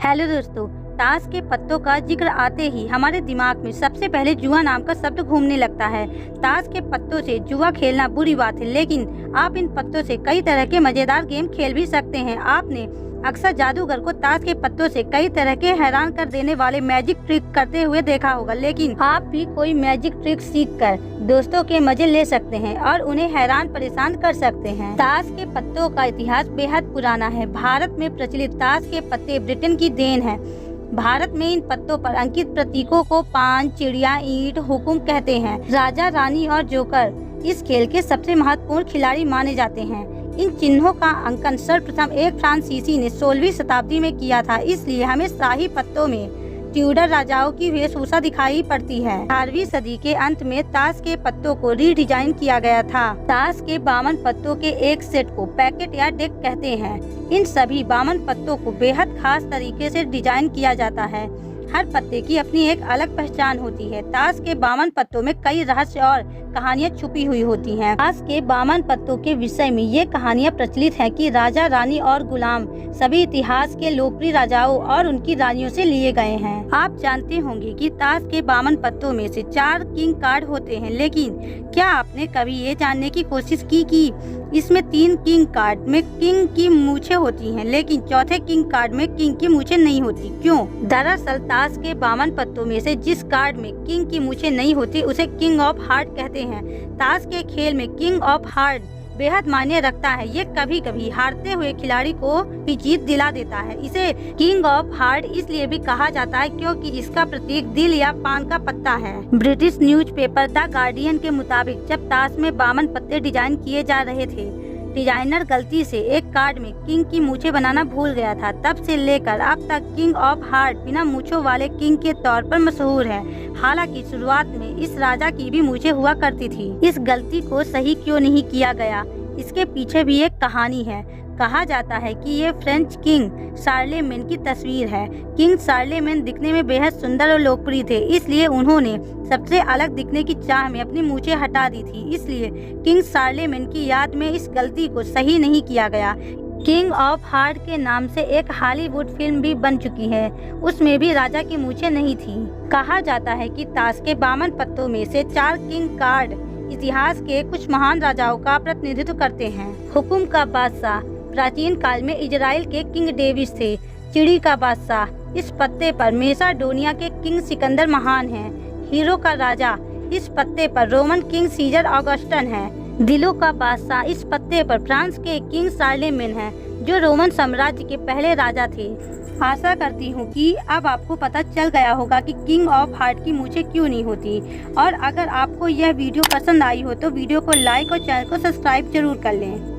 Hello दोस्तों, ताश के पत्तों का जिक्र आते ही हमारे दिमाग में सबसे पहले जुआ नाम का शब्द घूमने लगता है। ताश के पत्तों से जुआ खेलना बुरी बात है, लेकिन आप इन पत्तों से कई तरह के मजेदार गेम खेल भी सकते हैं। आपने अक्सर जादूगर को ताश के पत्तों से कई तरह के हैरान कर देने वाले मैजिक ट्रिक करते हुए देखा होगा, लेकिन आप भी कोई मैजिक ट्रिक सीखकर दोस्तों के मजे ले सकते हैं और उन्हें हैरान परेशान कर सकते हैं। ताश के पत्तों का इतिहास बेहद पुराना है। भारत में प्रचलित ताश के पत्ते ब्रिटेन की देन है। भारत में इन पत्तों पर अंकित प्रतीकों को पान, चिड़िया, ईंट, हुकुम कहते हैं। राजा, रानी और जोकर इस खेल के सबसे महत्वपूर्ण खिलाड़ी माने जाते हैं। इन चिन्हों का अंकन सर्वप्रथम एक फ्रांसीसी ने 16वीं शताब्दी में किया था, इसलिए हमें शाही पत्तों में ट्यूडर राजाओं की वेशभूषा दिखाई पड़ती है। 18वीं सदी के अंत में ताश के पत्तों को रीडिजाइन किया गया था। ताश के 52 पत्तों के एक सेट को पैकेट या डेक कहते हैं। इन सभी 52 पत्तों को बेहद खास तरीके से डिजाइन किया जाता है। हर पत्ते की अपनी एक अलग पहचान होती है। ताश के 52 पत्तों में कई रहस्य और कहानियां छुपी हुई होती हैं। ताश के 52 पत्तों के विषय में ये कहानियां प्रचलित हैं कि राजा, रानी और गुलाम सभी इतिहास के लोकप्रिय राजाओं और उनकी रानियों से लिए गए हैं। आप जानते होंगे कि ताश के 52 पत्तों में से 4 किंग कार्ड होते हैं, लेकिन क्या आपने कभी ये जानने की कोशिश की कि इसमें 3 किंग कार्ड में किंग की मूछें होती हैं, लेकिन चौथे किंग कार्ड में किंग की मूछें नहीं होती? क्यों? दरअसल ताश के 52 पत्तों में से जिस कार्ड में किंग की मूछें नहीं होती उसे किंग ऑफ हार्ट कहते हैं। ताश के खेल में किंग ऑफ हार्ट बेहद मायने रखता है। ये कभी कभी हारते हुए खिलाड़ी को भी जीत दिला देता है। इसे किंग ऑफ हार्ट इसलिए भी कहा जाता है क्योंकि इसका प्रतीक दिल या पान का पत्ता है। ब्रिटिश न्यूज़पेपर द गार्डियन के मुताबिक जब ताश में 52 पत्ते डिजाइन किए जा रहे थे, डिजाइनर गलती से एक कार्ड में किंग की मूछें बनाना भूल गया था। तब से लेकर अब तक किंग ऑफ हार्ट बिना मूछों वाले किंग के तौर पर मशहूर है। हालांकि शुरुआत में इस राजा की भी मूछें हुआ करती थी। इस गलती को सही क्यों नहीं किया गया, इसके पीछे भी एक कहानी है। कहा जाता है कि ये फ्रेंच किंग शार्लेमेन की तस्वीर है। किंग शार्लेमेन दिखने में बेहद सुंदर और लोकप्रिय थे, इसलिए उन्होंने सबसे अलग दिखने की चाह में अपनी मूछें हटा दी थी। इसलिए किंग शार्लेमेन की याद में इस गलती को सही नहीं किया गया। किंग ऑफ हार्ट के नाम से एक हॉलीवुड फिल्म भी बन चुकी है, उसमें भी राजा की मूछें नहीं थी। कहा जाता है कि ताश के 52 पत्तों में से 4 किंग कार्ड इतिहास के कुछ महान राजाओं का प्रतिनिधित्व करते हैं। हुकुम का बादशाह प्राचीन काल में इजराइल के किंग डेविड थे। चिड़ी का बादशाह इस पत्ते पर मेसाडोनिया के किंग सिकंदर महान हैं। हीरो का राजा इस पत्ते पर रोमन किंग सीजर ऑगस्टन है। दिलों का बादशाह इस पत्ते पर फ्रांस के किंग शार्लेमेन है, जो रोमन साम्राज्य के पहले राजा थे। आशा करती हूँ कि अब आपको पता चल गया होगा कि किंग ऑफ हार्ट की मूछें क्यों नहीं होती। और अगर आपको यह वीडियो पसंद आई हो तो वीडियो को लाइक और चैनल को सब्सक्राइब जरूर कर लें।